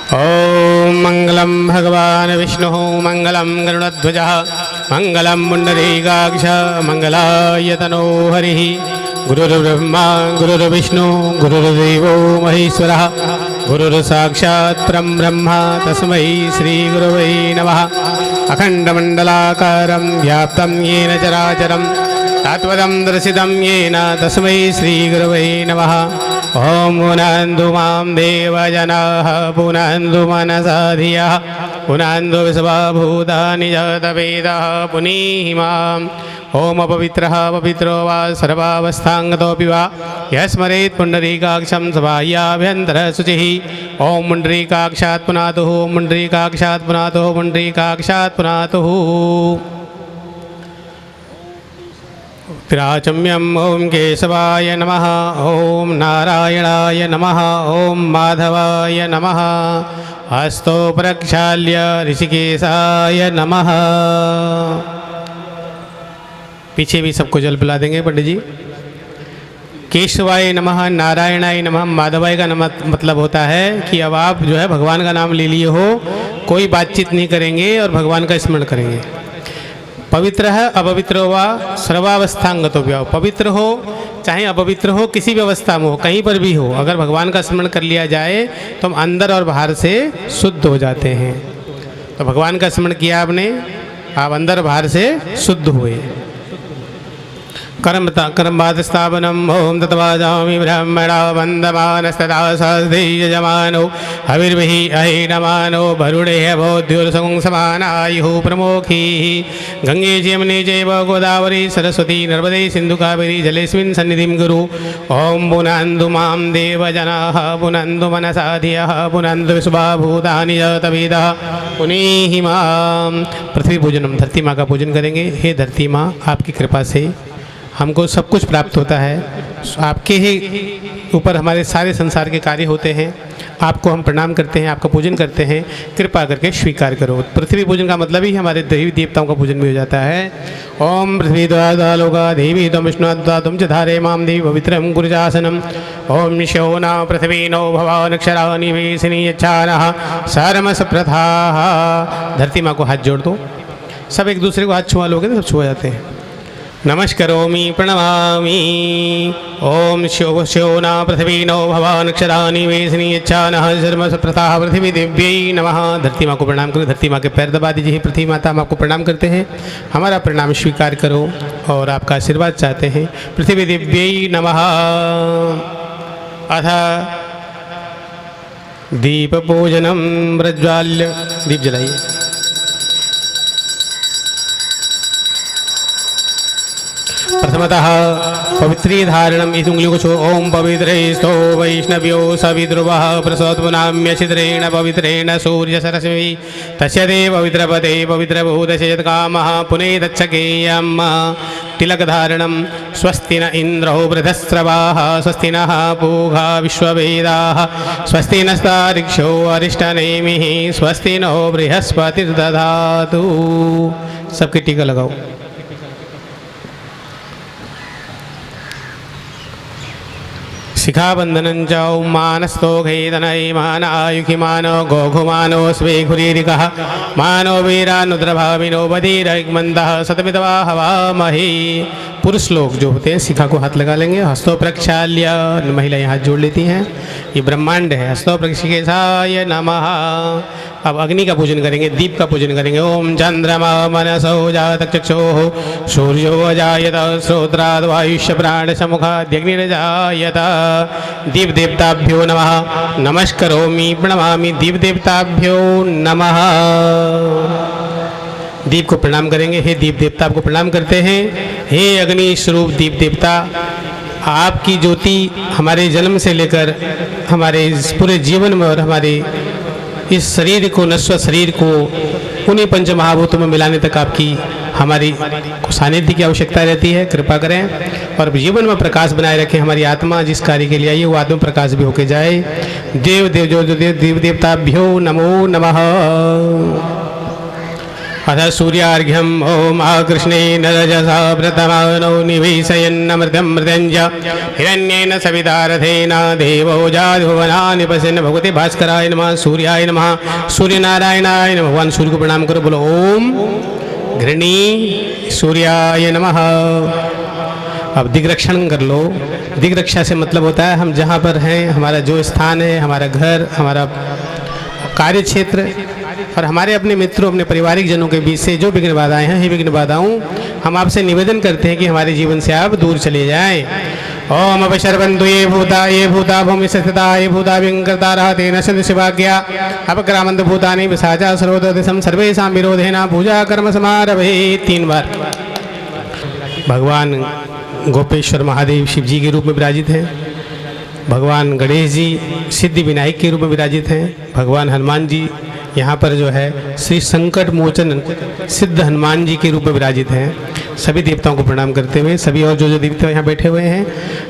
ओम मंगलम भगवान विष्णु मंगलम गरुड़ध्वजः मंगलम पुंडरीकाक्ष मंगलाय तनो हरिः गुरुर्ब्रह्मा गुरुर्विष्णु गुरुर्देवो महेश्वरः गुरुर्साक्षात् परं ब्रह्म तस्मै श्री गुरवे नमः। अखंडमंडलाकारं व्याप्तं येन चराचरं तत्पदं दर्शितं येन तस्मै श्री गुरवे नमः। ओम पुनन्दु मां देवजनाः पुनन्दु मनसा धियः पुनन्दु विश्वभूतानि जगतवेदः पुनीहि माम्। ओम अपवित्रः पवित्रो वा सर्वावस्थांगतोऽपि वा यस्मरेत् पुण्डरीकाक्षं सबाह्याभ्यन्तरः शुचिः। ओम पुण्डरीकाक्षात् पुनातुः पुण्डरीकाक्षात् पुनातुः पुण्डरीकाक्षात् पुनातुः। त्रिराचम्यं ओम केशवाय नमः ओम नारायणाय नमः ओम माधवाय नमः हस्तो प्रक्षाल्य ऋषिकेशाय नमः। पीछे भी सबको जल पिला देंगे पंडित जी। केशवाय नमः नारायणाय नमः माधवाय का मतलब होता है कि अब आप जो है भगवान का नाम ले लिए हो, कोई बातचीत नहीं करेंगे और भगवान का स्मरण करेंगे। पवित्र है अपवित्र वा सर्वावस्थांगतो भी हो, पवित्र हो चाहे अपवित्र हो, किसी भी अवस्था में हो, कहीं पर भी हो, अगर भगवान का स्मरण कर लिया जाए तो हम अंदर और बाहर से शुद्ध हो जाते हैं। तो भगवान का स्मरण किया आपने, आप अंदर बाहर से शुद्ध हुए। कर्मबाधस्थापनम ओम तत्वाजामि ब्रह्मणा वंदमानस्तदा सस्तेयजमानो हविर्भिः अहेनमानो वरुणेः बोध्युर्संसमानायुः प्रमुखी गंगे यमुने चैव गोदावरी सरस्वती नर्मदे सिंधु कावेरी जलेस्मिन् सन्निधिं कुरु। ओम पुनन्दु मां देवजनाः पुनन्दु मनसा धियः पुनन्दु विश्वभूतानि जगतवेदः पुनीहि माम्। पृथ्वी पूजनम, धरती माँ का पूजन करेंगे। हे धरती माँ, आपकी कृपा से हमको सब कुछ प्राप्त होता है, आपके ही ऊपर हमारे सारे संसार के कार्य होते हैं। आपको हम प्रणाम करते हैं, आपका पूजन करते हैं, कृपा करके स्वीकार करो। पृथ्वी पूजन का मतलब ही हमारे देवी देवताओं का पूजन भी हो जाता है। ओम पृथ्वी द्वादा लोका देवी तुम विष्णु तुम च धारे माम देवी पवित्रं गुरुजासनम। ओम शोना पृथ्वी नो भवानक्षरा निवेशिनी यच्छानः सारमस प्रथाः। धरती माँ को हाथ जोड़ दो, सब एक दूसरे को हाथ छुआ लोगे तो सब छुआ जाते हैं। नमस्करोमि प्रणमामि। ओम शोना पृथ्वी नो भवानक्षरा निवेशिनी यच्छानः शर्मस प्रथाः पृथ्वी देव्यै नमः। धरती माँ को प्रणाम करो, धरती माँ के पैर दबा दीजिए। पृथ्वी माता हम आपको प्रणाम करते हैं, हमारा प्रणाम स्वीकार करो और आपका आशीर्वाद चाहते हैं। पृथ्वी देव्यै नमः। अथ दीप पूजनम प्रज्वाल्य, दीप जलाइए। प्रथमतः पवित्री धारणम, इस उंगलियों को छो। ओम पवित्रेस्तो वैष्णव्यो सविद्रुवः प्रसोत्पुनाम्य छिद्रेण पवित्रेण सूर्य सरस्वती तस्य ते पवित्रपदे पवित्रभूतशयत्कामः पुनेदच्छकेयम्। तिलक धारणम, स्वस्ति न इंद्रो वृधस्रवाः स्वस्ति नः पूषा विश्ववेदाः स्वस्ति नस्तार्क्ष्यो अरिष्टनेमिः स्वस्ति नो बृहस्पतिर्दधातु। सबकी टीका लगाओ। शिखाबंधनं च मानस्तोघैदनै मानायुखि मानो गोघुमानो स्वेघुरीरिकः मानो वीरानुद्रभाविनो बधीरग्मन्दः सतमितवा हवामहे। पुरुष लोग जो होते हैं शिखा को हाथ लगा लेंगे। हस्तो प्रक्षाल्य, महिलाएं हाथ जोड़ लेती हैं। ये ब्रह्मांड है। हस्तो प्रक्षिकेशाय नमः। अब अग्नि का पूजन करेंगे, दीप का पूजन करेंगे। ओम चंद्रमा मनसो जात चक्षुः सूर्यो अजायत श्रोत्राद् वायुष्य प्राण समुखाद्यग्निर्जायत। दीप देवताभ्यो नमः। नमस्करोमि प्रणमामि दीप देवताभ्यो नमः। दीप को प्रणाम करेंगे। हे दीप देवता, आपको प्रणाम करते हैं। हे अग्नि स्वरूप दीप देवता, आपकी ज्योति हमारे जन्म से लेकर हमारे इस पूरे जीवन में और हमारे इस शरीर को, नश्वर शरीर को उन्हीं पंच महाभूतों में मिलाने तक आपकी हमारी सानिध्य की आवश्यकता रहती है। कृपा करें और जीवन में प्रकाश बनाए रखें। हमारी आत्मा जिस कार्य के लिए आई है वो आत्मा प्रकाश भी होके जाए। देव देव जो देव देवताभ्यो नमो नमः। अथ सूर्यार्घ्यम् ॐ आकृष्णेन रजसा प्रतमानो निवेशयन्नमृतं मृदञ्ज हिरण्येन सवितारथेन देवो जातिभुवनानि पश्यन् भगवते भास्कराय नमः सूर्याय नमः सूर्यनारायणाय नमः। भगवान सूर्य को प्रणाम करो, बोलो ओम घृणी सूर्याय नमः। अब दिग्रक्षण कर लो। दिग्रक्षा से मतलब होता है हम जहाँ पर हैं, हमारा जो स्थान है, हमारा घर, हमारा कार्य क्षेत्र और हमारे अपने मित्रों, अपने पारिवारिक जनों के बीच से जो विघ्न बाधाएं हैं, हे विघ्न बाधाओं हम आपसे निवेदन करते हैं कि हमारे जीवन से आप दूर चले जाएं। ओम अपशर्वन्तु ये भूता भूमि स्थिता ये भूता विंकर्तारः तेन सन्ति शिवाज्ञा अपक्रामन्तु भूतानि विसाचा सर्वोदधिसं सर्वेषां विरोधेन पूजा कर्म समारभे। 3 बार। भगवान गोपेश्वर महादेव शिव जी के रूप में विराजित हैं। भगवान गणेश जी सिद्धि विनायक के रूप में विराजित हैं। भगवान हनुमान जी यहाँ पर जो है श्री संकट मोचन सिद्ध हनुमान जी के रूप में विराजित हैं। सभी देवताओं को प्रणाम करते हुए, सभी और जो देवता यहाँ बैठे हुए हैं,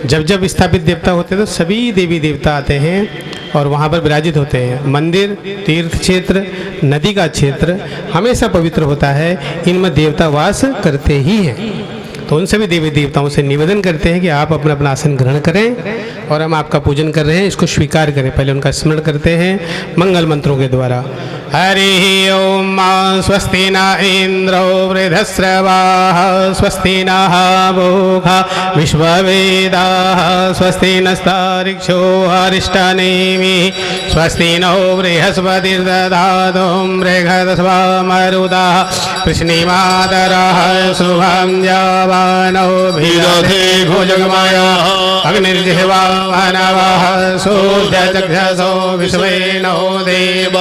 जब स्थापित देवता होते हैं तो सभी देवी देवता आते हैं और वहाँ पर विराजित होते हैं। मंदिर, तीर्थ क्षेत्र, नदी का क्षेत्र हमेशा पवित्र होता है, इनमें देवता वास करते ही हैं। तो उन सभी देवी देवताओं से निवेदन करते हैं कि आप अपना अपना आसन ग्रहण करें और हम आपका पूजन कर रहे हैं, इसको स्वीकार करें। पहले उनका स्मरण करते हैं मंगल मंत्रों के द्वारा। हरि ओम स्वस्ति न इंद्रो वृद्धस्रवाः स्वस्ति नः पूषा विश्ववेदाः स्वस्ति नस्तार्क्ष्यो अरिष्टनेमिः स्वस्ति नो बृहस्पतिर्दधातु मृगतस्वामरुतः कृष्णीमातरः शुभं जावानो भिदधे भुजगमया अग्निर्जिह्वा मानवः सूर्यचक्षुषो विश्वेनो देव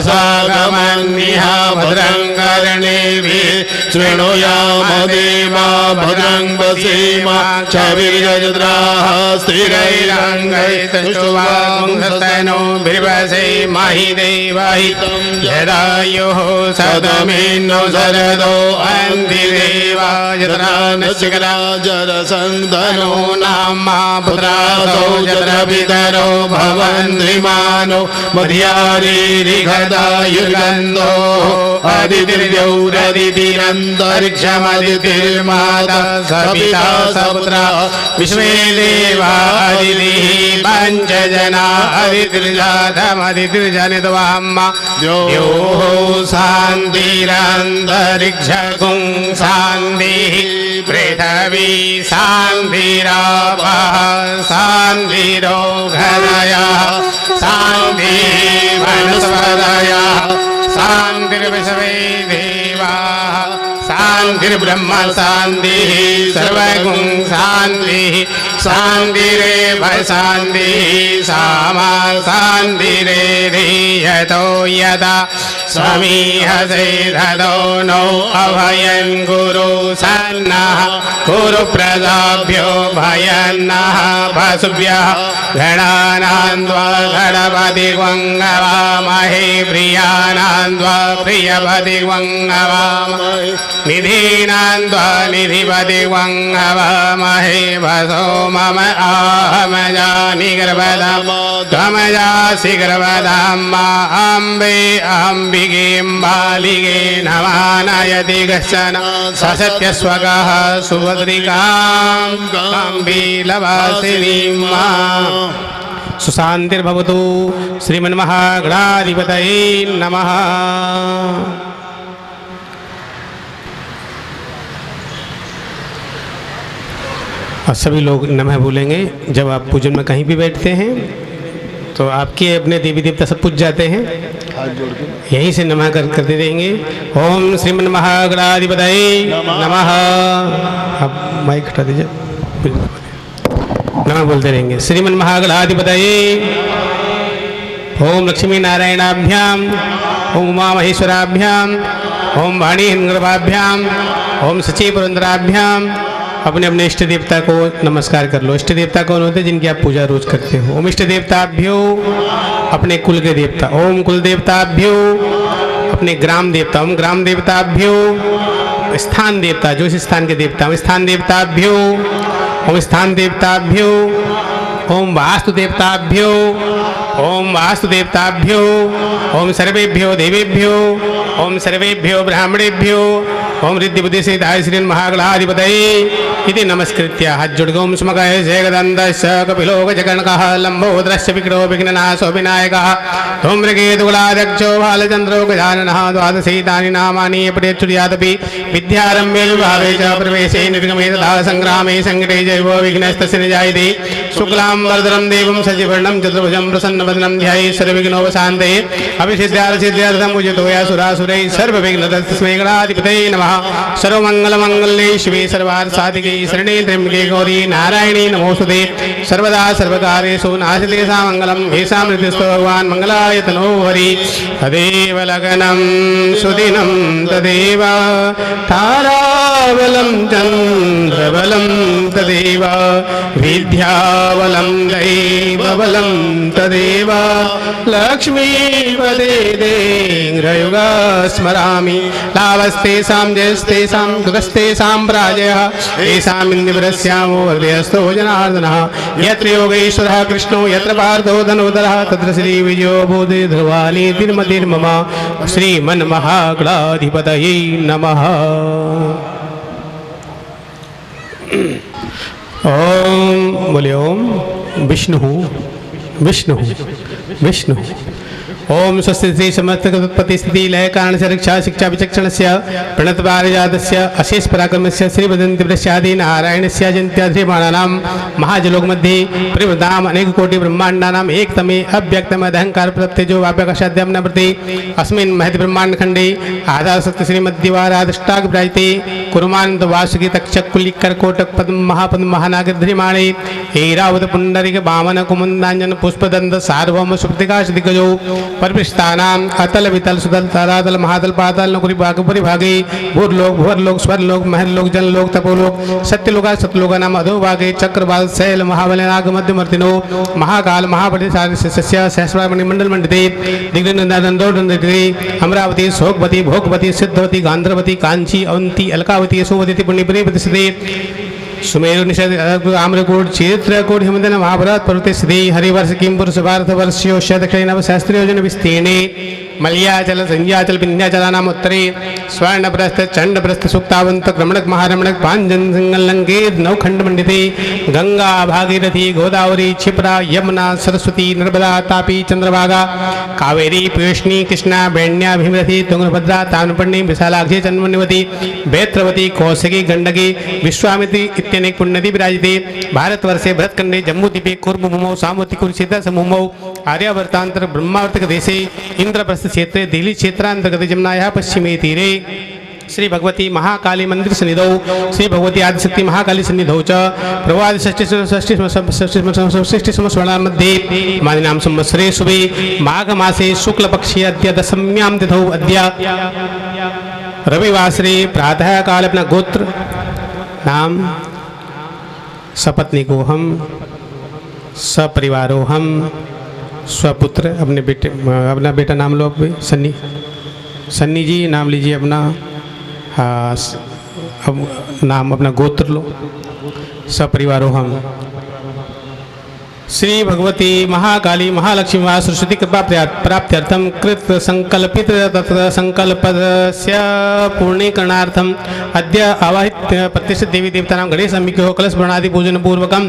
अवसागमन्यः भद्रं कर्णेभिः शृणुयाम देवा भद्रं पश्येम चविर्यजत्राः स्थिरैरङ्गैस्तुष्टुवांसस्तनोभिर्वसेमहि देवहितं यदायुः सदमेनो शरदो अन्ति देवा यत्रा नश्चिकरा जरसन्दनो नामा पुत्रासो यत्र पितरो भवन्त्रिमानो मध्यारीरिघदायुर्गन्धो अदितिर्यौरदितिरन्तरिक्षमदितिर्माता सपिता सपुत्रा विश्वे देवा अदितिः पञ्चजना अदितिर्जातमदितिर्जनित्वाम्मा द्योः शान्तिरन्तरिक्षगुं शान्तिः पृथिवी शान्तिरापः शान्तिरोगदयः शान्तिः वनस्पतयः शान्तिर्विश्वे देवाः शान्तिर्ब्रह्म शान्तिः सर्वगुं शान्तिः शान्तिरेव शान्तिः सामा शान्तिरेधीयतो यदा स्वमीहसे धदो नो अभयं गुरु सन्नः कुरु प्रजाभ्यो भयन्नः पशुभ्यः गणानान्द्वा गणपति वङ्गवामहे प्रियानान्द्वा प्रियपति वङ्गवामहे निधीनान्द्वा निधिपति वङ्गवामहे वसो मम आहमजानि गर्भदं त्वमजासि गर्भदं मा अम्बे अम्बिकें बालिके नमानयति कश्चन ससत्यस्वगः सुभद्रिकां कम्बीलवासिनीं मां सुशान्तिर्भवतु। श्रीमन्महागणाधिपतये नमः। और सभी लोग नमः बोलेंगे। जब आप पूजन में कहीं भी बैठते हैं तो आपके अपने देवी देवता सब पूज जाते हैं, यहीं से नमः करते रहेंगे। ओम श्रीमन्महागणाधिपतये नमः। आप माइक हटा दीजिए, नमः बोलते रहेंगे। श्रीमन्महागणाधिपतये ओम लक्ष्मी नारायणाभ्याम ओम उमा महेश्वराभ्याम ओम वाणी हिंगर्भाभ्याम ओम सची पुरंदराभ्याम। अपने अपने इष्ट देवता को नमस्कार कर लो। इष्ट देवता कौन होते हैं? जिनकी आप पूजा रोज करते हो। ओम इष्ट देवताभ्यो, अपने कुल के देवता। ओम कुल देवताभ्यो, अपने ग्राम देवता। ओम ग्राम देवताभ्यो, स्थान देवता, जो इस स्थान के देवता। ओम स्थान देवताभ्यो, ओम स्थान देवताभ्यो। ओम वास्तु देवताभ्यो, ओम वास्तु देवताभ्यो। ओम सर्वेभ्यो देवेभ्यो ओम सर्वेभ्यो ब्राह्मणेभ्यो ओम रिद्धि बुद्धि सिद्धाय श्री महागणाधिपतये इति नमस्कृत्य हाथ जोड़ ओम स्मकाय जयगदन्तश्च कपिलो गजगणकः लम्बोदरश्च विकटो विघ्ननाशो विनायकः धूम्रकेतुकुलाध्यक्षो बालचन्द्रो गजाननः द्वादशैतानि नामानि पठेच्छुर्यादपि विद्यारम्भे विभावे च प्रवेशे निर्गमे तथा संग्रामे संकटे जैवो विघ्नस्तस्य न जायते शुक्लां वरदं देवं सचिवर्णं चतुर्भुजं प्रसन्नवदनं ध्यायेत् सर्वविघ्नोपशान्तये अभिसिद्ध्यार्थसिद्ध्यर्थं पूजितो यासुरासुरैः सर्वविघ्नतस्मै गणाधिपतये नमः सर्वमङ्गलमङ्गल्ये शिवे सर्वार्थसाधिके शरणे त्र्यम्बके गौरी नारायणी नमोस्तुते सर्वदा सर्वकार्येषु नास्ति मङ्गलं येषां हृदयस्थो भगवान् मङ्गलायतनो हरि तदेव लग्नं सुदिनं तदेव ताराबलं चन्द्रबलं तदेव विद्याबलं दैवबलं तदेव लक्ष्मीपदे देङ्ग्रयुगा स्मरामि लाभस्तेषां जयस्तेषां दुःखस्तेषां पराजयः येषाम् इन्द्रियस्यामो हृदयस्थो जनार्दनः यत्र योगेश्वरः कृष्णो यत्र पार्थो धनुधरः तत्र श्रीविजयो भूते ध्रुवाली तिर्मतिर्मम श्रीमन्महागणाधिपतये नमः। ओम बोले ओम विष्णु विष्णु विष्णु ओम स्वस्ति श्री समस्त उत्पत्ति स्थिति लय कारण से रक्षा शिक्षा विचक्षण से प्रणत पारिजात अशेष पराक्रम से श्री वदंती प्रसादी नारायण से जयंत्याद्रिमाणानां महाजलोक मध्ये परिवृताम अनेक कोटि ब्रह्मांडानाम एक तमे अव्यक्तम अहंकार प्रत्यय जो व्यापकाशाद्यम न प्रति अस्मिन् महति ब्रह्मांड खंडे आधार सत्य श्रीमद्दिवाराधिष्टाग विराजते कुर्मान्त वासुकी तक्षक कुलिक करकोटक पद्म महापद्म महानागद्रिमाणे ऐरावत पुंडरिक वामन कुमुंदांजन पुष्पदंत सार्वभौम सुप्तिकाश दिग्गजो परिपृष्ठानाम अतल वितल सुतल तरातल महातल पाताल नौकरी भागपुरी भागे भूरलोक भुवरलोक स्वर्लोक महलोक जनलोक तपोलोक सत्यलोका सतलोका नाम अधोभागे चक्रवाल शैल महाबलनाग मध्यमर्तिनो महाकाल महाबली सस्य सहस्रामणि मंडल मंडिते दिग्नंदनंदोदंडिते अमरावती शोकवती भोगवती सिद्धवती गांधरवती कांची अवंती अलकावती यशोवती पुण्यपुरी प्रतिष्ठिते सुमेरु निषद आम्रकूट क्षेत्रकूट हिमदन महाभारत पर्वते श्री हरिवर्ष किम पुरुष भारत वर्षयोश्य दक्षिण सहस्त्रयोजन विस्तीर्णे मलयाचल संध्याचल विन्ध्याचलानाम उत्तरे स्वर्णप्रस्थ चंडप्रस्थ सुक्तावंत क्रमणक महारमणक पांजन सिंगलंकेत नवखंड मंडिते गंगा भागीरथी गोदावरी क्षिप्रा यमुना सरस्वती नर्मदा तापी चंद्रभागा कावेरी पीयूषणी कृष्णा बेण्या भीमरथी तुंगभद्रा ताम्रपर्णी विशालाक्षी चंद्रमण्यवती बेत्रवती कौशिकी गंडकी विश्वामित्री इत्यनेक पुण्यनदी विराजिते भारतवर्षे भरतखंडे जम्बूद्वीपे कुर्मभूमौ सामवती कुरुक्षेत्र समभूमौ आर्यावर्तांतर ब्रह्मावर्तक देशे इंद्रप्रस्थ क्षेत्रे दिल्ली क्षेत्रांतर्गत जमुनायाः पश्चिमे तीरे श्री भगवती महाकाली मंदिर सन्निधौ श्री भगवती आदिशक्ति महाकाली सन्निधौ च प्रवादि षष्ठीसम स्वर्णामध्ये मानिनां संवत्सरे शुभे माघ मासे शुक्ल पक्षे अद्य दशम्यां तिथौ अद्य रविवासरे प्रातः काल अपना गोत्र नाम सपत्नी को हम सपरिवारो हम स्वपुत्र अपना बेटा नाम लो सन्नी सन्नी जी नाम लीजिए अपना नाम अपना गोत्र लो सपरिवारो हम श्री भगवती महाकाली महालक्ष्मी वा सरस्वती कृपा प्राप्त्यर्थम कृत संकल्पित तत्र संकल्पस्य पूर्णीकरणार्थम अद्य आवाहित प्रतिष्ठित देवी देवतानां गणेश अंबिके कलश प्रणादि पूजन पूर्वकम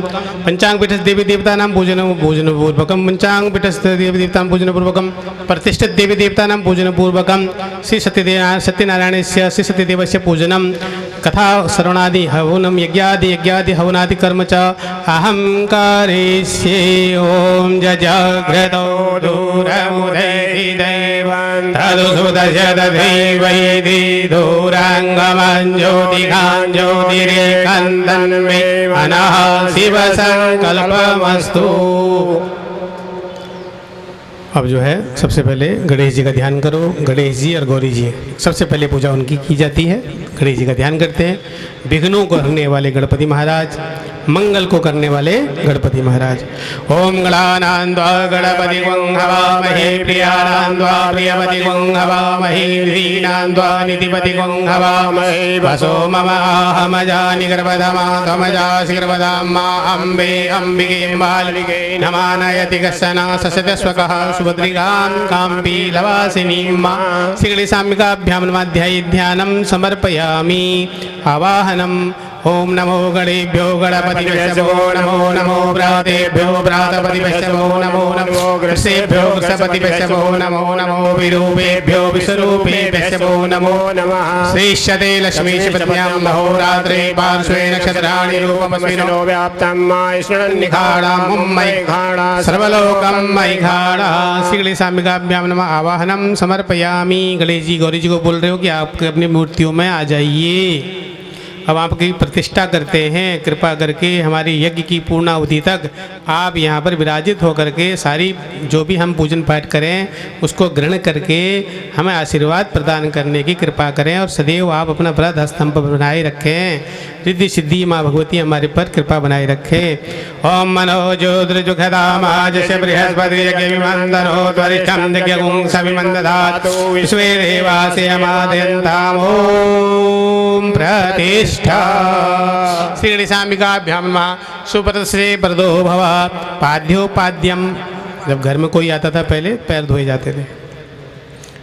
पंचांग पीठ देवी देवतानां पूजन पूर्वकम पंचांग पीठ देवी देवतानां पूजन पूर्वकम प्रतिष्ठित देवी देवतानां पूजन पूर्वकम श्री सत्यनारायणस्य श्री सत्यदेवस्य पूजनम कथा श्रवणादि हवनम यज्ञादि हवनादि कर्म च अहंकारेस्य ओम जजाग्रतो दूरमुदैति दैवं तदुसुदशदधैवैति दूराङ्गमञ्ज्योतिकां ज्योतिरेकन्दन्मे मनः शिवसङ्कल्पमस्तु। अब जो है सबसे पहले गणेश जी का ध्यान करो। गणेश जी और गौरी जी सबसे पहले पूजा उनकी की जाती है। गणेश जी का ध्यान करते हैं। विघ्नों को हरने वाले गणपति महाराज मंगल को करने वाले गणपति महाराज। ओम गणानान्त्वा गणपति गुं हवामहे प्रियानान्त्वा प्रियपति गुं हवामहे निधीनान्त्वा निधिपति गुं हवामहे वसो मम आहमजानि गर्भधमा त्वमजासि गर्भधां मा अम्बे अम्बिके बालिके नमानयति कश्चन ससदस्वकः सुभद्रिकां काम्बीलवासिनीं मा श्रीगणेशाम्बिकाभ्यां नमाध्यायि ध्यानं समर्पयामि। आवाहनम् ओम नमो गणेभ्यो गणपतिभ्यो नमो नमो भ्रातेभ्यो भ्रातपतिभ्यो नमो नमो गृहेभ्यो गृहपतिभ्यो नमो नमो विरूपेभ्यो विश्वरूपेभ्यो नमो नमः। श्रीष्यते लक्ष्मीशपत्न्यां महोरात्रे पार्श्वे नक्षत्राणि रूपमस्मिनो व्याप्तं मायश्रणन्निखाणां मुम्मैखाणा सर्वलोकं मैखाणा। श्री गणेशाम्बिकाभ्यां नमः। आवाहनम समर्पयामि। गणेश जी गौरी जी को बोल रहे हो कि आप अपनी मूर्तियों में आ जाइए। अब आपकी प्रतिष्ठा करते हैं। कृपा करके हमारी यज्ञ की पूर्णावधि तक आप यहाँ पर विराजित होकर के सारी जो भी हम पूजन पाठ करें उसको ग्रहण करके हमें आशीर्वाद प्रदान करने की कृपा करें और सदैव आप अपना व्रत स्तंभ बनाए रखें। रिद्धि सिद्धि माँ भगवती हमारे पर कृपा बनाए रखें। ओम मनोजोद्रजुखदामाजस्य बृहस्पति यज्ञविमन्दनो त्वरिष्ठं यज्ञगुं सविमन्दधातु विश्वे देवास्य यमादयन्ताम्। ओम प्रतिष्ठा। श्री गणेशाम्बिकाभ्यां नमः। सुप्रदश्रे प्रदो भव। पाद्योपाद्यम। जब घर में कोई आता था पहले पैर धोए जाते थे,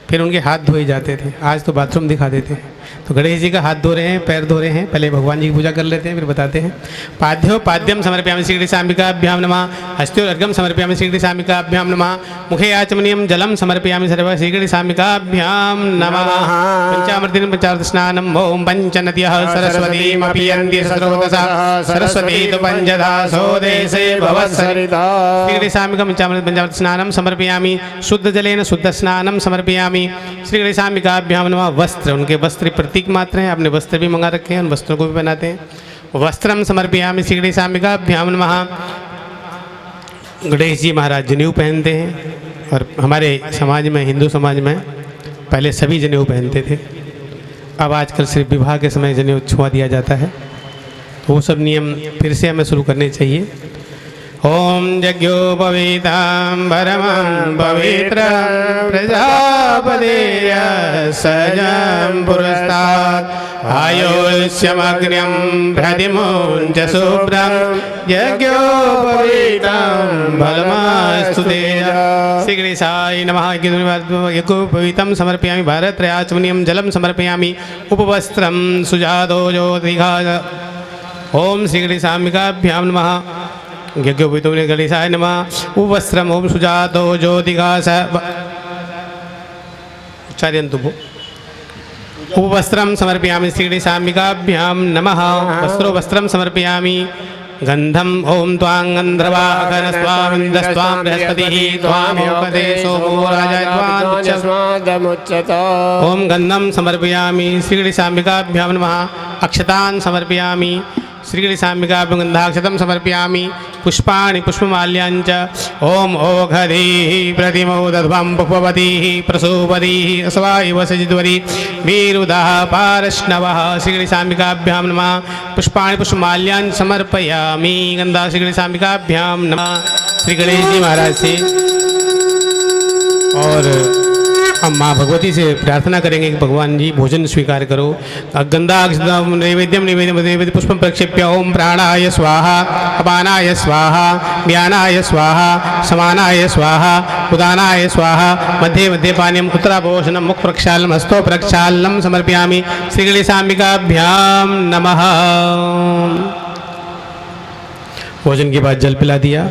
फिर उनके हाथ धोए जाते थे। आज तो बाथरूम दिखा देते हैं। तो गणेश जी का हाथ धो रहे हैं, पैर धो रहे हैं, पहले भगवान जी की पूजा कर लेते हैं फिर बताते हैं। पाद्योपाद्यम समर्पयामि श्री गणेशाम्बिकाभ्यां नमः। हस्त्योर्घ्यं समर्पयामि श्री गणेशाम्बिकाभ्यां नमः। मुखे आचमनीयं जलं समर्पयामि सर्व श्री गणेशाम्बिकाभ्यां नमः। पंचामृतेन पंचामृत स्नानम्। ओम पंचनद्यः सरस्वतीमपि यन्ति स्रोतसा सरस्वती तु पंचधा सोदेशे भवत्सरिता। श्री गणेशाम्बिकां पंचामृत स्नानं समर्पयामि। शुद्ध जलेन शुद्ध स्नानं समर्पयामि। श्री गणेशाम्बिकाभ्यां नमः। वस्त्र, उनके वस्त्र प्रतीक मात्र हैं। आपने वस्त्र भी मंगा रखे हैं, उन वस्त्रों को भी पहनाते हैं। वस्त्रम समर्पयामि श्री गणेशाम्बिकाभ्यां नमः। गणेश जी महाराज जनेऊ पहनते हैं और हमारे समाज में, हिंदू समाज में पहले सभी जनेऊ पहनते थे। अब आजकल सिर्फ विवाह के समय जनेऊ छुआ दिया जाता है। तो वो सब नियम फिर से हमें शुरू करने चाहिए। ओम यज्ञोपवीतां परमं पवित्रं प्रजापतेय सजं पुरस्तात् आयुष्यमग्न्यं प्रतिमुञ्च शुभ्रं यज्ञोपवीतं फलमस्तु ते। श्री गणेशाय नमः। यज्ञोपवीतं समर्पयामि। भारत्रयाचमनीयं जलं समर्पयामि। उपवस्त्रं सुजातो ज्योतिघा। ओम श्री गणेशाम्बिकाभ्यां नमः। यज्ञोपवीतं गणेशाय नमः। उपवस्त्रम्। ओम सुजातो ज्योतिघास उच्चार्यन्तु। उपवस्त्रं समर्पयामि श्री गणेशाम्बिकाभ्यां नमः। वस्त्रो वस्त्रं समर्पयामि। गन्धम्। ओम त्वां गन्धर्वागनस्त्वामिन्द्रस्त्वां बृहस्पतिः त्वामोपदे सोमो राजत्वामुच्यत। ओम गन्धं समर्पयामि श्री गणेशाम्बिकाभ्यां नमः। अक्षतान् समर्पयामि श्री गणेशाम्बिकाभ्यां। गन्धाक्षतं समर्पयामि। पुष्पाणि पुष्पमाल्याञ्च। ओम ओघधीः प्रतिमोदध्वं पुष्पवतीः प्रसूपतीः अस्वायव सजिद्वरी वीरुदः पारश्नवः। श्री गणेशाम्बिकाभ्यां नमः। पुष्पाणि पुष्पमाल्याञ्च समर्पयामि। गन्धा श्री गणेशाम्बिकाभ्यां नमः। श्री गणेश जी महाराज से और हम माँ भगवती से प्रार्थना करेंगे कि भगवान जी भोजन स्वीकार करो। गंधा नैवेद्यम नैवेद्य पुष्पम प्रक्षेप्य। ओम प्राणाय स्वाहा अपानाय स्वाहा ज्ञानाय स्वाहा समानाय स्वाहा उदानाय स्वाहा मध्ये मध्ये पानीयम उत्तराभोषणम मुख प्रक्षालनम हस्तो प्रक्षालनम समर्पयामि। श्री गणेशाम्बिकाभ्यां नमः। भोजन के बाद जल पिला दिया,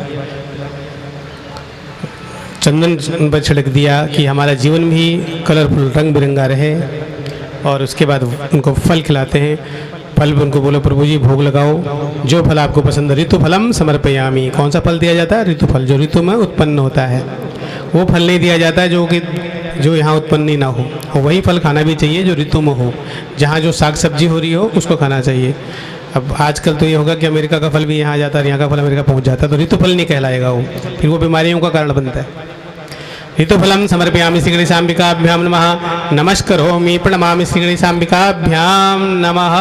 चंदन पर छिड़क दिया कि हमारा जीवन भी कलरफुल रंग बिरंगा रहे। और उसके बाद उनको फल खिलाते हैं। फल भी उनको बोलो प्रभु जी भोग लगाओ, जो फल आपको पसंद है। ऋतु फलम समर्पयामि। कौन सा फल दिया जाता है? ऋतु फल, जो ऋतु में उत्पन्न होता है। वो फल नहीं दिया जाता है जो यहाँ उत्पन्न ही ना हो। और वही फल खाना भी चाहिए जो ऋतु में हो। जहाँ जो साग सब्जी हो रही हो उसको खाना चाहिए। अब आजकल तो ये होगा कि अमेरिका का फल भी यहाँ जाता है, यहाँ का फल अमेरिका पहुँच जाता है, तो ऋतु फल नहीं कहलाएगा वो, फिर वो बीमारियों का कारण बनता है। ऋतुफलं समर्पयामि श्री गणेशाम्बिकाभ्यां नमः। नमस्करोमि प्रणमामि श्री गणेशाम्बिकाभ्यां नमः।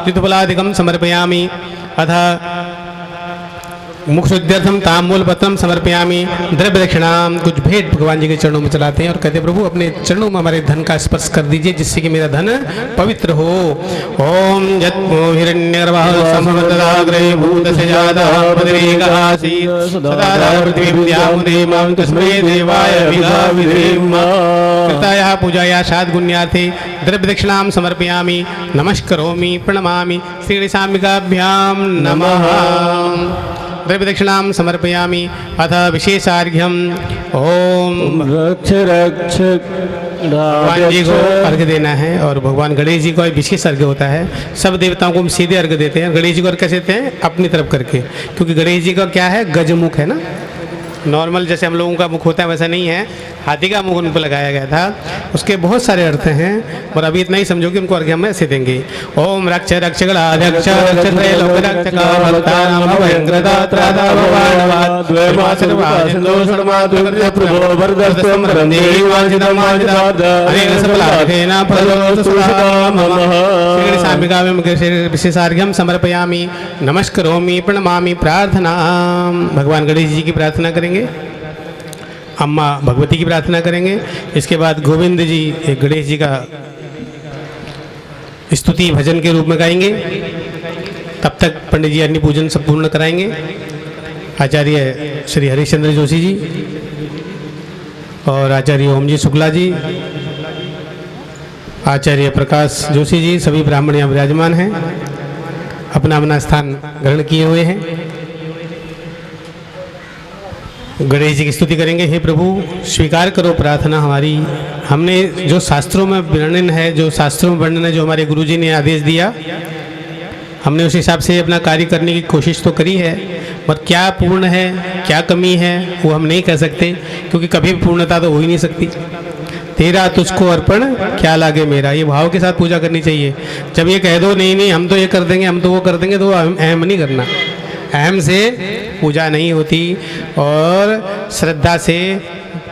ऋतुफलादिकं समर्पयामि। अथ मुखशुद्ध्यर्थम ताम्बूल पत्रम समर्पयामि। द्रव्य दक्षिणाम, कुछ भेंट भगवान जी के चरणों में चलाते हैं और कहते हैं प्रभु अपने चरणों में हमारे धन का स्पर्श कर दीजिए जिससे कि मेरा धन पवित्र हो। ओम यत्मो हिरण्यगर्भः समवददाग्रे भूतस्य जातः पदवीकासीत् सदा पृथ्वीं मां तस्मै देवाय विधाविधेम। कृतायाः पूजायाः साद्गुण्यार्थे द्रव्य दक्षिणां समर्पयामि। नमस्करोमि प्रणमामि श्रीगणेशाम्बिकाभ्यां नमः। द्रव्य दक्षिणां समर्पयामि। अथ विशेषार्घ्यम ओम रक्ष रक्ष भगवान जी को अर्घ्य देना है और भगवान गणेश जी को विशेष अर्घ्य होता है। सब देवताओं को हम सीधे अर्घ्य देते हैं, गणेश जी को कैसे देते हैं? अपनी तरफ करके, क्योंकि गणेश जी का क्या है? गजमुख है ना, नॉर्मल जैसे हम लोगों का मुख होता है वैसा नहीं है, हाथी का मुख उन पर लगाया गया था। उसके बहुत सारे अर्थ हैं और अभी इतना ही समझो कि उनको अर्घ्य हम ऐसे देंगे। ओम रक्ष रक्ष गणाध्यक्ष रक्ष त्रैलोक रक्षक भक्तानां भयंकृतात्रादा भवानवाद द्वैमासर्वा सिंधोषणमा द्विकृत प्रभो वरदस्त्वं वरन्दे वाञ्छितमाञ्छितार्थ अनेन सफलार्थेन फलोऽस्तु मम। श्रीगणेशाम्बिका में विशेषार्घ्यं समर्पयामि। नमस्करोमि प्रणमामि प्रार्थना। भगवान गणेश जी की प्रार्थना करेंगे, अम्मा भगवती की प्रार्थना करेंगे। इसके बाद गोविंद जी एक गणेश जी का स्तुति भजन के रूप में गाएंगे। तब तक पंडित जी अन्य पूजन सब पूर्ण कराएंगे। आचार्य श्री हरिश्चंद्र जोशी जी और आचार्य ओम जी शुक्ला जी, आचार्य प्रकाश जोशी जी, सभी ब्राह्मण यहाँ विराजमान हैं, अपना अपना स्थान ग्रहण किए हुए हैं। गणेश जी की स्तुति करेंगे। हे प्रभु स्वीकार करो प्रार्थना हमारी। हमने जो शास्त्रों में वर्णन है, जो शास्त्रों में वर्णन है, जो हमारे गुरुजी ने आदेश दिया, हमने उस हिसाब से अपना कार्य करने की कोशिश तो करी है, पर क्या पूर्ण है क्या कमी है वो हम नहीं कह सकते, क्योंकि कभी भी पूर्णता तो हो ही नहीं सकती। तेरा तुझको अर्पण क्या लागे मेरा, ये भाव के साथ पूजा करनी चाहिए। जब ये कह दो नहीं नहीं हम तो ये कर देंगे हम तो वो कर देंगे, तो अहम नहीं करना, अहम से पूजा नहीं होती। और श्रद्धा से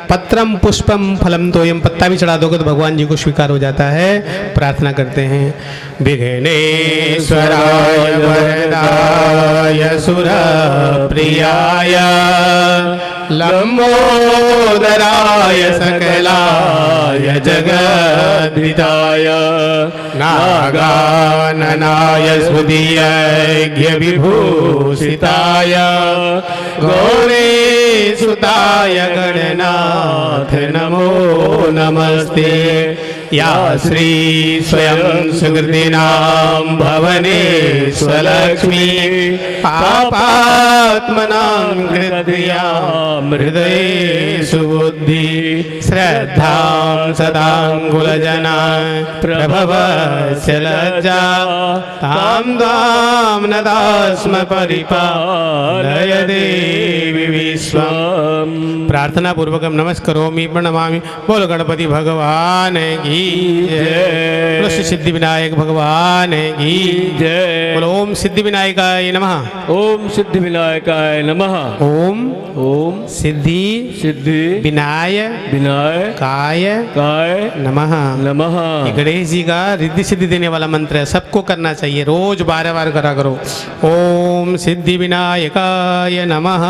पत्रम पुष्पम फलम तोयम, पत्ता भी चढ़ा दोगे तो भगवान जी को स्वीकार हो जाता है। प्रार्थना करते हैं। विघ्नेश्वराय वरदाय सुरप्रियाय लंबोदराय सकलाय जगद्विताय नागाननाय स्मृतियज्ञ विभूषिताय गौरीसुताय गणनाथ नमो नमस्ते। या श्री स्वयं सुकृतिनां भवनेश्वलक्ष्मी पापात्मनां हृदयां हृदये सुबुद्धि श्रद्धां सदांगुलजना प्रभवस्य लज्जा तां दां नदास्म परिपालय देवी विश्वम्। प्रार्थना पूर्वकम नमस्करोमि प्रणमामि। बोलो गणपति भगवान की जय। बोलो सिद्धि विनायक भगवान की जय। बोलो ओम सिद्धि विनायकाय नमः। ओम सिद्धि विनायकाय नमः। ओम ओम सिद्धि सिद्धि विनाय विनाय काय काय नमः नमः। ये गणेश जी का रिद्धि सिद्धि देने वाला मंत्र है, सबको करना चाहिए, रोज 12 बार करा करो। ओम सिद्धि विनायकाय नमः।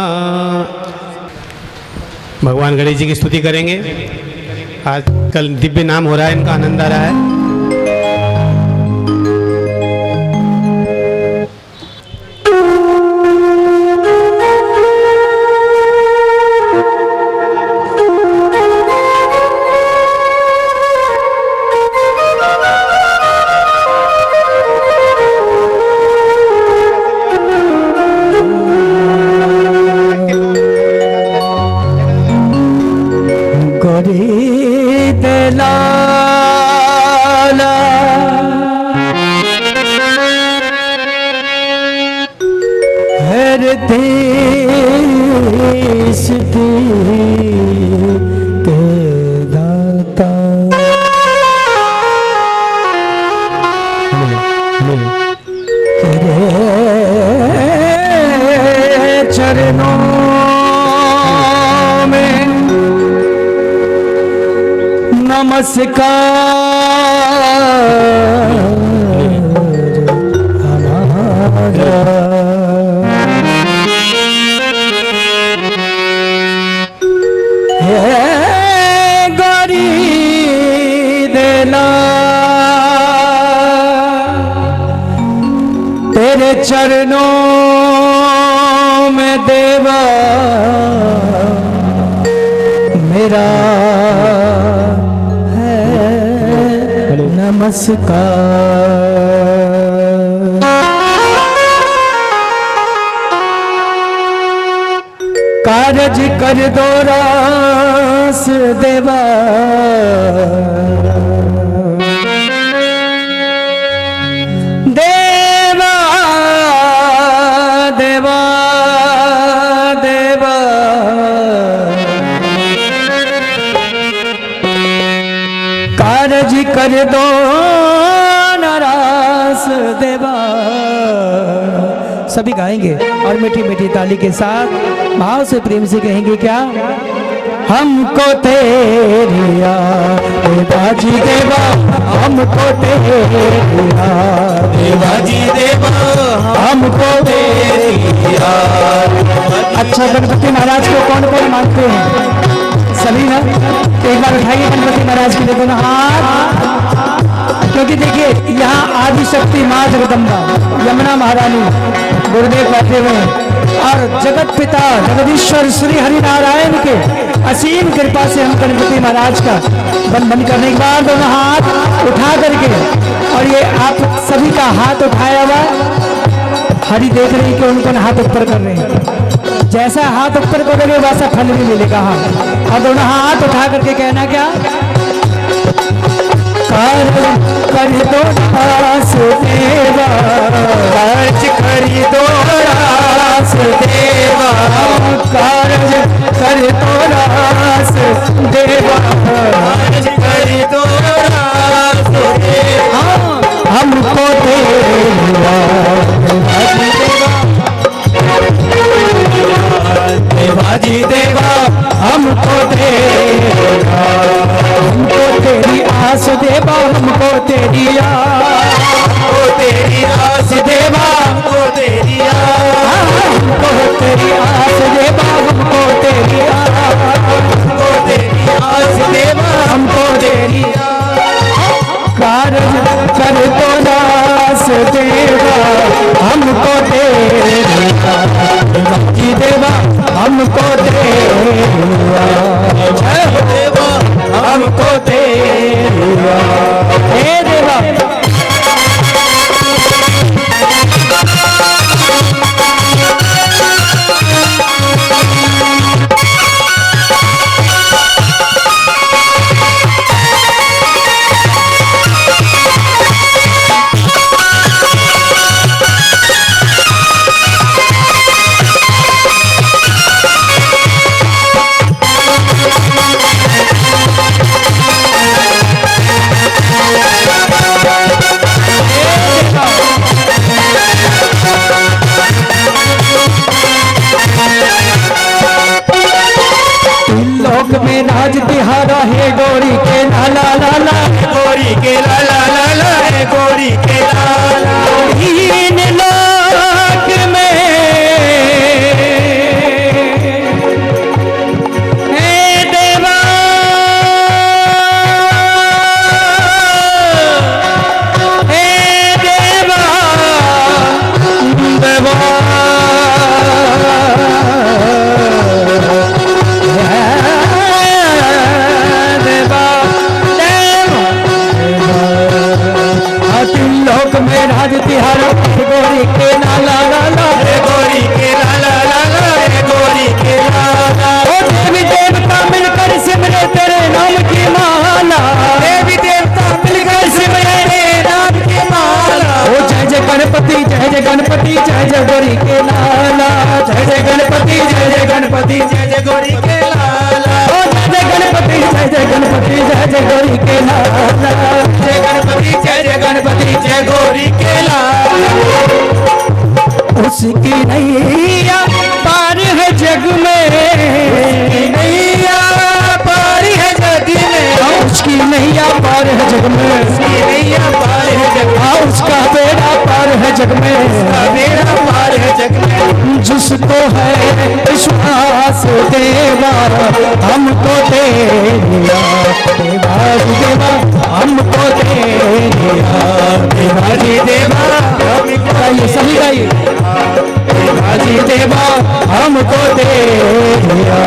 भगवान गणेश जी की स्तुति करेंगे। आज कल दिव्य नाम हो रहा है, इनका आनंद आ रहा है। चरणों में नमस्कार हमारा। चरणों में देवा मेरा है नमस्कार। कारज कर दो रास देवा देवा देवा देवा कारज कर दो नारास देवा। सभी गाएंगे और मीठी मीठी ताली के साथ भाव से प्रेम से कहेंगे क्या? हमको तेरी याद बाजी देवा, हमको तेरी याद देवाजी देवा हमको तेरी याद। अच्छा, गणपति महाराज को कौन कौन मानते हैं? सभी ना? एक बार उठाइए गणपति महाराज की देखो ना हाथ, क्योंकि देखिए यहाँ आदि शक्ति माँ जगदम्बा यमुना महारानी गुरुदेव बैठे हुए हैं और जगत पिता जगदीश्वर श्री हरि नारायण के असीम कृपा से हम गणपति महाराज का बंधन करने के बाद दोनों हाथ उठा करके, और ये आप सभी का हाथ उठाया हुआ हरि देख रही कि उनको हाथ ऊपर कर रहे हैं। जैसा हाथ ऊपर करोगे वैसा फल भी मिलेगा। हाँ, और दोनों हाथ उठा करके कहना क्या? कर दो रास देवा, कार्य करी दो रास देवा, कारज कर दो रास देवा, कार्य करी दो रास देवा। हमको देवा देवाजी देवा हमको देवा, हमको तेरी आस देवा, हमको तेरी आस, हमको तेरी आस देवा, हमको तेरी आस, हमको तेरी आस देवा, हमको तेरी आस, हमको तेरी आस देवा, हमको तेरी कारज कर दो दास देवा, हमको तेरी देवाजी देवा, हमको देवा देवा हमको देवा हे देवा। लोक में राज तिहारा है गौरी के लाला लाला, गोरी के लाला लाला है गोरी के लाला। तीन लोक में हे देवा हे देवा देवा लोक में राज तिहारा गोरी के लाला लाला, गोरी के लाला लाला है गोरी के लाला। ओ देवी देवता मिलकर सिमरे तेरे नाम की माला, देवी देवता मिलकर सिमरे नाम की माला। ओ जय जय गणपति जय जय गणपति जय जय गोरी के लाला, जय जय गणपति जय जय गणपति जय जय गोरी के लाला। ओ जय जय गणपति जय जय गणपति जय जय गोरी के लाला, जय गणपति जय जय गणपति जय गोरी के लाला। उसकी नैया पार है जग में, नैया पार है जग में, उसकी नैया पार है जग में, नैया पार है जग में, उसका बेड़ा पार है जग में, मेरा पार है जग में। जिसको है विश्वास देवा, हमको तेरिया देवाजी देवा, हमको तेरिया देवाजी देवा हमको गाइए, सभी गाइए। देवाजी देवा हमको दे दिया।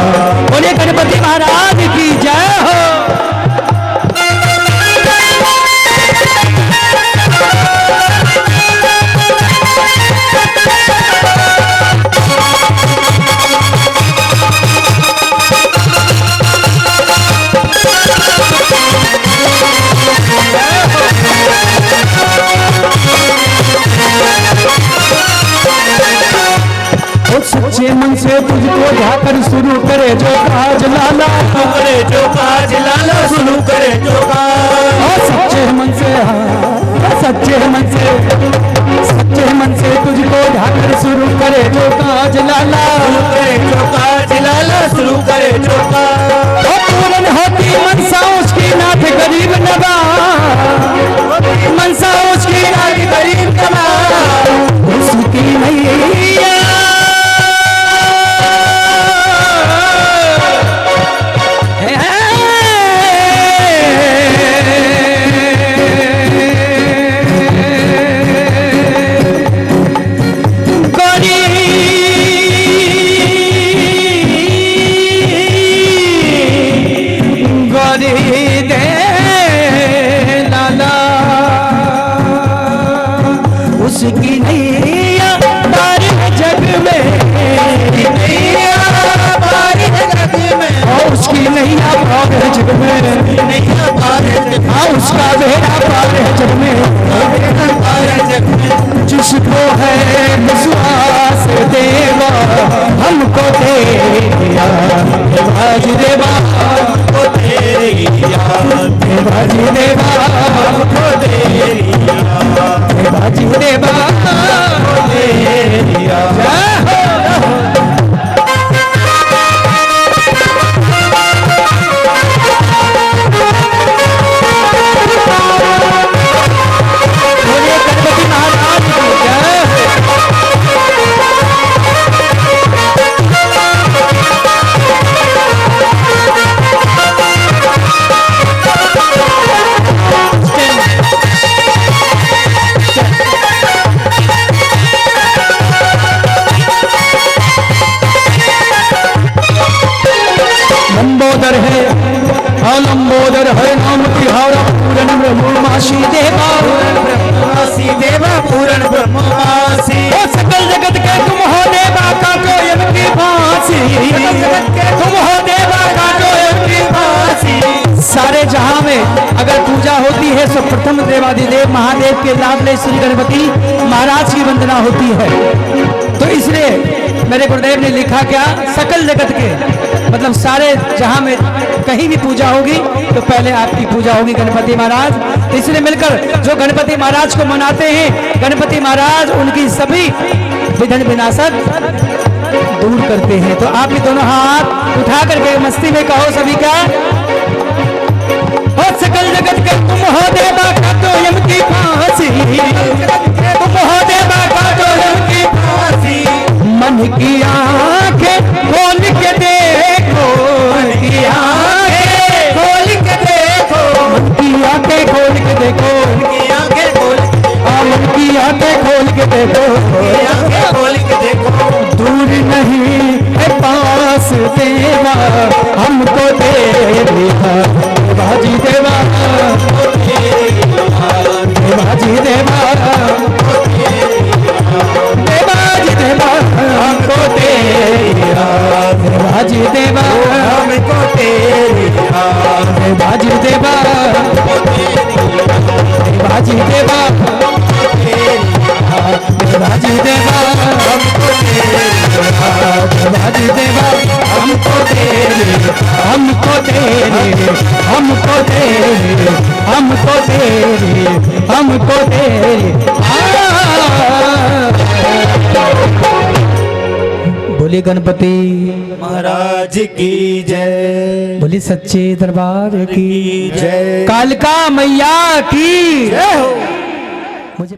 बोलिए गणपति महाराज की जय हो। सच्चे मन से तुझको ध्याकर शुरू करे जो काज लाला, करे जो काज लाला, शुरू करे जो काज। सच्चे मन से, सच्चे मन से, सच्चे मन से तुझको ध्याकर शुरू करे जो काज लाला, शुरू करे जो काज लाला, शुरू करे जो काज। पूर्ण होती मनसा उसकी नाथ गरीब नवाज, मनसा उसकी नाथ गरीब नवाज, उसकी नैया उसकी नैया पार है जग में, नैया पार है जग में, और उसकी नैया पार है जग में, नैया पार है जग में, हाँ उसका बेड़ा पार है जग में, बेड़ा पार है जग में। जिसको है विश्वास देवा हमको दे दिया, देवाजी देवा हमको दे दिया, देवाजी देवा हमको दे दिया, देवाजी देवा हमको दे दिया। बोलिए गणपति महाराज की जय। लंबोदर है, लंबोदर है नाम तिहारा, पूरन ब्रह्मवासी देवा, ब्रह्मवासी देवा, पूर्ण ब्रह्मवासी। ओ सकल जगत के तुम हो देवा का जो इनकी फांसी, तुम हो देवा का जो इनकी फांसी। सारे जहां में अगर पूजा होती है तो प्रथम देवाधिदेव महादेव के लाडले श्री गणपति महाराज की वंदना होती है। तो इसलिए मेरे गुरुदेव ने लिखा क्या, सकल जगत के मतलब सारे जहां में कहीं भी पूजा होगी तो पहले आपकी पूजा होगी गणपति महाराज। इसलिए मिलकर जो गणपति महाराज को मनाते हैं, गणपति महाराज उनकी सभी विघ्न विनाशक दूर करते हैं। तो आप भी दोनों हाथ उठा करके मस्ती में कहो सभी का, हो सकल जगत के तुम हो देवा का तो यम की फांसी, तुम हो देवा का तो यम की फांसी। मन की आंखें खोल के देखो, मन की आंखें खोल के देखो, मन की आंखें खोल के देखो, आंखें खोल, मन की आंखें खोल के देखो, आंखें खोल के देखो। दूर नहीं है पास देवा हमको दे दिया, देवाजी देवा, देवाजी देवा, देवाजी देवा हमको दे दिया, देवाजी देवा हमको दे दिया, देवाजी देवा, देवाजी देवा, देवाजी देवा हमको दे दिया, देवाजी देवा हमको दे, हमको दे, हमको दे, हमको दे, हमको दे। बोलिए गणपति महाराज की जय, बोलिए सच्चे दरबार की जय। कालका मैया की जय हो। मुझे